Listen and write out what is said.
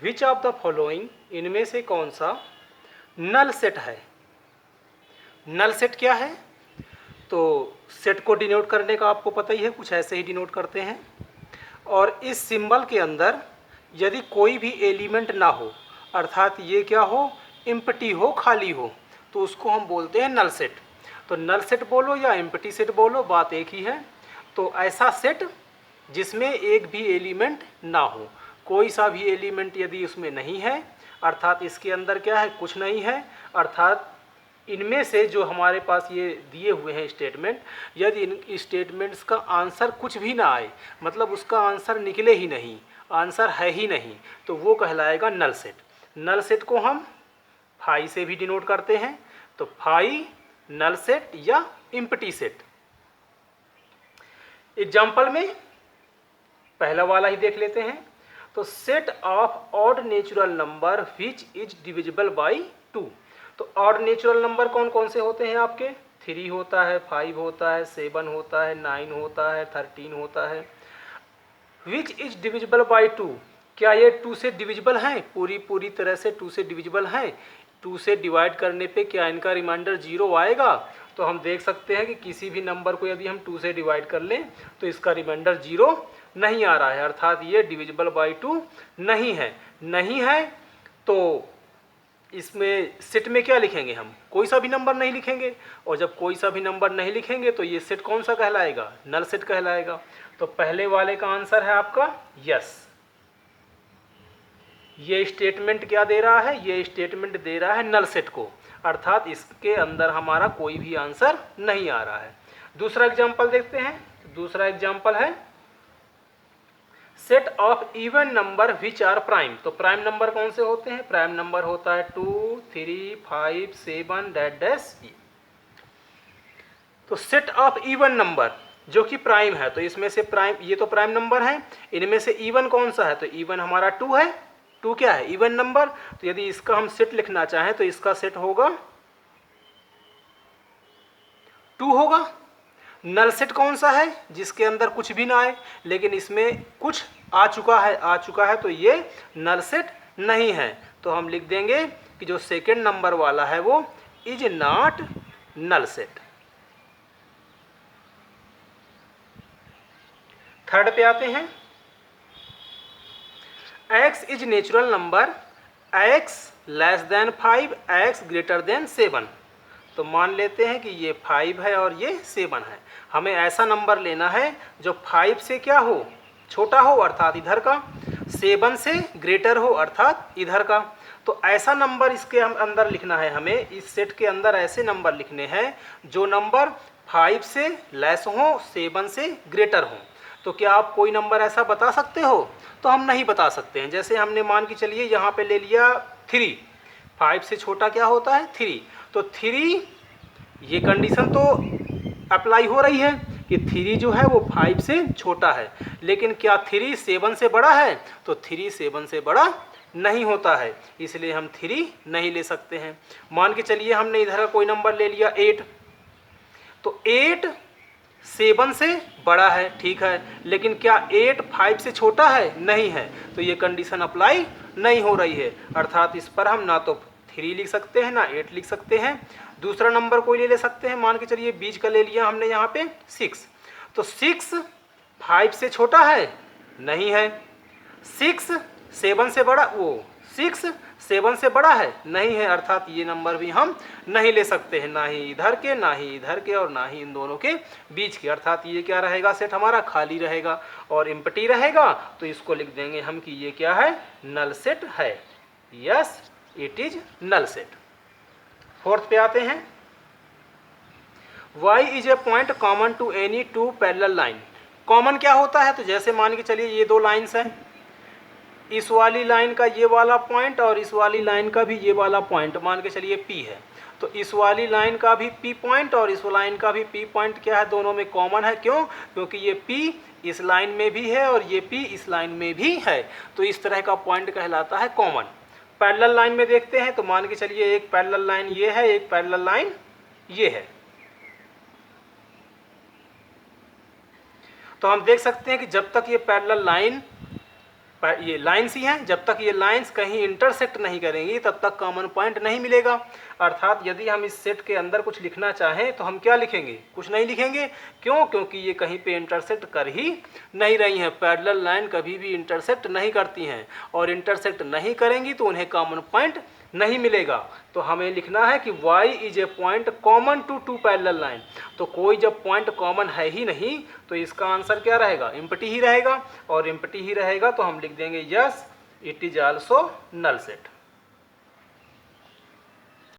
Which of the following, इनमें से कौन सा नल सेट है। नल सेट क्या है, तो सेट को डिनोट करने का आपको पता ही है, कुछ ऐसे ही डिनोट करते हैं। और इस सिंबल के अंदर यदि कोई भी एलिमेंट ना हो, अर्थात ये क्या हो, एम्प्टी हो, खाली हो, तो उसको हम बोलते हैं नल सेट। तो नल सेट बोलो या एम्प्टी सेट बोलो, बात एक ही है। तो ऐसा सेट जिसमें एक भी एलिमेंट ना हो, कोई सा भी एलिमेंट यदि उसमें नहीं है, अर्थात इसके अंदर क्या है, कुछ नहीं है, अर्थात इनमें से जो हमारे पास ये दिए हुए हैं स्टेटमेंट, यदि इन स्टेटमेंट्स का आंसर कुछ भी ना आए, मतलब उसका आंसर निकले ही नहीं, आंसर है ही नहीं, तो वो कहलाएगा नल सेट। नल सेट को हम फाई से भी डिनोट करते हैं, तो फाई नल सेट या एम्प्टी सेट। एग्जाम्पल में पहला वाला ही देख लेते हैं। तो set of odd natural number which is divisible by 2। तो ऑड नेचुरल नंबर कौन कौन से होते हैं आपके, 3 होता है, 5 होता है, 7 होता है, 9 होता है, 13 होता है। विच इज डिविजिबल बाई 2, क्या ये 2 से डिविजिबल हैं, पूरी तरह से 2 से डिविजिबल हैं। 2 से डिवाइड करने पे क्या इनका रिमाइंडर 0 आएगा, तो हम देख सकते हैं कि किसी भी नंबर को यदि हम 2 से डिवाइड कर लें तो इसका रिमाइंडर 0 नहीं आ रहा है, अर्थात ये डिविजिबल बाई 2 नहीं है। नहीं है तो इसमें सेट में क्या लिखेंगे, हम कोई सा भी नंबर नहीं लिखेंगे, और जब कोई सा भी नंबर नहीं लिखेंगे तो ये सेट कौन सा कहलाएगा, नल सेट कहलाएगा। तो पहले वाले का आंसर है आपका यस। ये स्टेटमेंट क्या दे रहा है, ये स्टेटमेंट दे रहा है नल सेट को, अर्थात इसके अंदर हमारा कोई भी आंसर नहीं आ रहा है। दूसरा एग्जाम्पल देखते हैं। दूसरा एग्जाम्पल है set of even number which are prime. तो प्राइम नंबर कौन से होते हैं, प्राइम नंबर होता है 2, 3, 5, 7 डैश डैश ई। तो सेट ऑफ इवन नंबर जो कि प्राइम है, तो इसमें से प्राइम, ये तो प्राइम नंबर है, इनमें से इवन कौन सा है, तो इवन हमारा 2 है। 2 क्या है, इवन नंबर। तो यदि इसका हम सेट लिखना चाहें तो इसका सेट होगा 2 होगा। नल सेट कौन सा है, जिसके अंदर कुछ भी ना आए, लेकिन इसमें कुछ आ चुका है, तो ये नल सेट नहीं है। तो हम लिख देंगे कि जो सेकेंड नंबर वाला है वो is not null set. Third पे आते हैं। x is natural number, x less than 5, x greater than 7। तो मान लेते हैं कि ये 5 है और ये 7 है। हमें ऐसा नंबर लेना है जो 5 से क्या हो, छोटा हो, अर्थात इधर का, 7 से ग्रेटर हो, अर्थात इधर का। तो ऐसा नंबर इसके अंदर लिखना है हमें, इस सेट के अंदर ऐसे नंबर लिखने हैं जो नंबर 5 से लेस हो, 7 से ग्रेटर हो। तो क्या आप कोई नंबर ऐसा बता सकते हो, तो हम नहीं बता सकते हैं। जैसे हमने मान के चलिए यहाँ पे ले लिया 3, 5 से छोटा क्या होता है 3, तो 3, ये कंडीशन तो अप्लाई हो रही है कि 3 जो है वो 5 से छोटा है, लेकिन क्या 3 7 से बड़ा है, तो 3 7 से बड़ा नहीं होता है, इसलिए हम 3 नहीं ले सकते हैं। मान के चलिए हमने इधर का कोई नंबर ले लिया 8, तो 8 7 से बड़ा है, ठीक है, लेकिन क्या 8 5 से छोटा है, नहीं है, तो ये कंडीशन अप्लाई नहीं हो रही है, अर्थात इस पर हम ना तो 3 लिख सकते हैं ना 8 लिख सकते हैं। दूसरा नंबर कोई ले सकते हैं, मान के चलिए बीच का ले लिया हमने यहाँ पे 6, तो 6 5 से छोटा है, नहीं है, 6 7 से बड़ा, वो 6 7 से बड़ा है, नहीं है, अर्थात ये नंबर भी हम नहीं ले सकते हैं, ना ही इधर के, ना ही इधर के, और ना ही इन दोनों के बीच के, अर्थात ये क्या रहेगा, सेट हमारा खाली रहेगा और एम्प्टी रहेगा। तो इसको लिख देंगे हम कि ये क्या है, नल सेट है। Yes, it is null set. Fourth पे आते हैं। y is a point common to any 2 parallel line. Common क्या होता है, तो जैसे मान के चलिए ये 2 लाइन्स हैं, इस वाली लाइन का ये वाला पॉइंट और इस वाली लाइन का भी ये वाला पॉइंट मान के चलिए P है, तो इस वाली लाइन का भी P पॉइंट और इस लाइन का भी P पॉइंट क्या है, दोनों में कॉमन है। क्यों, क्योंकि ये P इस लाइन में भी है और ये P इस लाइन में भी है, तो इस तरह का पॉइंट कहलाता है कॉमन। पैरेलल लाइन में देखते हैं, तो मान के चलिए एक पैरेलल लाइन ये है, एक पैरेलल लाइन ये है, तो हम देख सकते हैं कि जब तक ये पैरेलल लाइन ये लाइन्स ही हैं, जब तक ये लाइन्स कहीं इंटरसेक्ट नहीं करेंगी तब तक कॉमन पॉइंट नहीं मिलेगा। अर्थात यदि हम इस सेट के अंदर कुछ लिखना चाहें तो हम क्या लिखेंगे, कुछ नहीं लिखेंगे। क्यों? क्योंकि ये कहीं पे इंटरसेक्ट कर ही नहीं रही हैं। पैरेलल लाइन कभी भी इंटरसेक्ट नहीं करती हैं, और इंटरसेक्ट नहीं करेंगी तो उन्हें कॉमन पॉइंट नहीं मिलेगा। तो हमें लिखना है कि y is a point common to two parallel line. तो कोई जब पॉइंट कॉमन है ही नहीं तो इसका आंसर क्या रहेगा, एम्प्टी ही रहेगा। और एम्प्टी ही रहेगा तो हम लिख देंगे yes it is also null set.